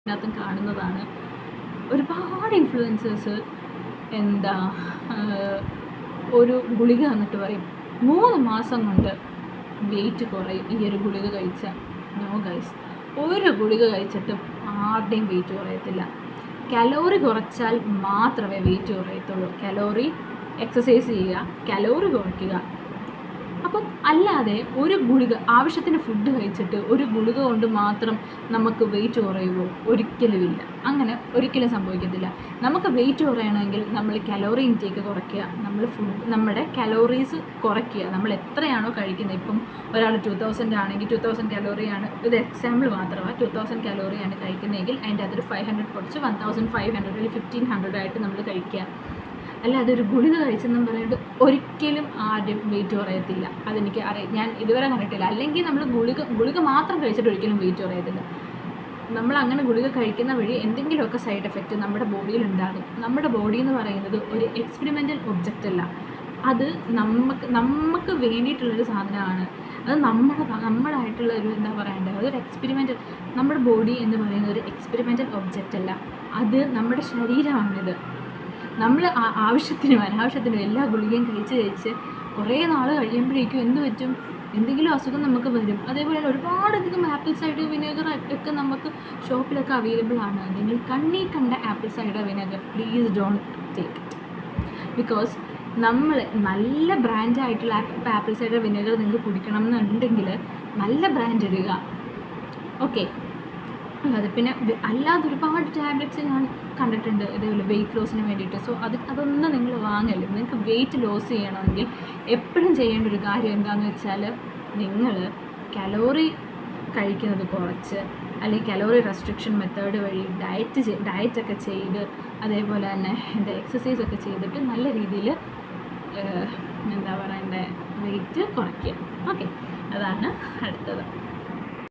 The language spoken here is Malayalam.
ഇതിനകത്തും കാണുന്നതാണ്. ഒരുപാട് ഇൻഫ്ലുവൻസേഴ്സ് എന്താ ഒരു ഗുളിക തന്നിട്ട് പറയും 3 മാസം കൊണ്ട് വെയിറ്റ് കുറയും ഈ ഒരു ഗുളിക കഴിച്ചാൽ. നോ ഗൈസ്, ഒരു ഗുളിക കഴിച്ചിട്ടും ആരുടെയും വെയിറ്റ് കുറയത്തില്ല. കലോറി കുറച്ചാൽ മാത്രമേ വെയിറ്റ് കുറയത്തുള്ളൂ. കലോറി എക്സസൈസ് ചെയ്യുക, കലോറി കുറയ്ക്കുക. അപ്പം അല്ലാതെ ഒരു ഗുളിക, ആവശ്യത്തിന് ഫുഡ് കഴിച്ചിട്ട് ഒരു ഗുളിക കൊണ്ട് മാത്രം നമുക്ക് വെയിറ്റ് കുറയുമോ? ഒരിക്കലുമില്ല. അങ്ങനെ ഒരിക്കലും സംഭവിക്കത്തില്ല. നമുക്ക് വെയിറ്റ് കുറയണമെങ്കിൽ നമ്മൾ കലോറി ഇൻടേക്ക് കുറയ്ക്കുക, നമ്മുടെ കലോറീസ് കുറയ്ക്കുക. നമ്മൾ എത്രയാണോ കഴിക്കുന്നത്, ഇപ്പം ഒരാൾ 2000 ആണെങ്കിൽ 2000 കലോറിയാണ്, ഇത് എക്സാമ്പിൾ മാത്രമാണ്, 2000 കലോറിയാണ് കഴിക്കുന്നതെങ്കിൽ അതിൻ്റെ അതൊരു 500 കുറച്ച് 1500 അല്ലെങ്കിൽ 1500 ആയിട്ട് നമ്മൾ കഴിക്കുക. അല്ല അതൊരു ഗുളിക കഴിച്ചെന്നും പറഞ്ഞിട്ട് ഒരിക്കലും ആരും വെയിറ്റ് കുറയത്തില്ല. അതെനിക്ക് അറിയാം, ഞാൻ ഇതുവരെ കണ്ടിട്ടില്ല. അല്ലെങ്കിൽ നമ്മൾ ഗുളിക മാത്രം കഴിച്ചിട്ട് ഒരിക്കലും വെയിറ്റ് കുറയത്തില്ല. നമ്മൾ അങ്ങനെ ഗുളിക കഴിക്കുന്ന വഴി എന്തെങ്കിലുമൊക്കെ സൈഡ് എഫക്റ്റ് നമ്മുടെ ബോഡിയിൽ ഉണ്ടാകും. നമ്മുടെ ബോഡി എന്ന് പറയുന്നത് ഒരു എക്സ്പെരിമെൻ്റൽ ഒബ്ജക്റ്റ് അല്ല, അത് നമുക്ക് വേണ്ടിയിട്ടുള്ളൊരു സാധനമാണ്. അത് നമ്മളായിട്ടുള്ള ഒരു എന്താ പറയണ്ടത്, അതൊരു എക്സ്പെരിമെൻ്റൽ, നമ്മുടെ ബോഡി എന്ന് പറയുന്നത് ഒരു എക്സ്പെരിമെൻ്റൽ ഒബ്ജക്റ്റ് അല്ല, അത് നമ്മുടെ ശരീരമാണിത്. നമ്മൾ അനാവശ്യത്തിനും എല്ലാ ഗുളികയും കഴിച്ച് കുറേ നാൾ കഴിയുമ്പോഴേക്കും എന്ത് പറ്റും, എന്തെങ്കിലും അസുഖം നമുക്ക് വരും. അതേപോലെ ഒരുപാടധികം ആപ്പിൾ സൈഡർ വിനെഗർ ഒക്കെ നമുക്ക് ഷോപ്പിലൊക്കെ അവൈലബിൾ ആണ്. നിങ്ങൾ കണ്ണീ കണ്ട apple cider vinegar please don't take it. Because നമ്മൾ നല്ല ബ്രാൻഡായിട്ടുള്ള ആപ്പിൾ സൈഡർ വിനെഗർ നിങ്ങൾക്ക് കുടിക്കണം എന്നുണ്ടെങ്കിൽ നല്ല ബ്രാൻഡ് ഇടുക. ഓക്കെ, അല്ലാതെ പിന്നെ അല്ലാതെ ഒരുപാട് ടാബ്ലറ്റ്സ് ഞാൻ കണ്ടിട്ടുണ്ട് ഇതേപോലെ വെയിറ്റ് ലോസിന് വേണ്ടിയിട്ട്. സോ അതൊന്നും നിങ്ങൾ വാങ്ങല്. നിങ്ങൾക്ക് വെയിറ്റ് ലോസ് ചെയ്യണമെങ്കിൽ എപ്പോഴും ചെയ്യേണ്ട ഒരു കാര്യം എന്താണെന്ന് വെച്ചാൽ, നിങ്ങൾ കലോറി കഴിക്കുന്നത് കുറച്ച്, അല്ലെങ്കിൽ കലോറി റെസ്ട്രിക്ഷൻ മെത്തേഡ് വഴി ഡയറ്റൊക്കെ ചെയ്ത്, അതേപോലെ തന്നെ എക്സസൈസൊക്കെ ചെയ്തിട്ട് നല്ല രീതിയിൽ എന്താ പറയണ്ടേ വെയിറ്റ് കുറയ്ക്കുക. ഓക്കെ, അതാണ് അടുത്തത്.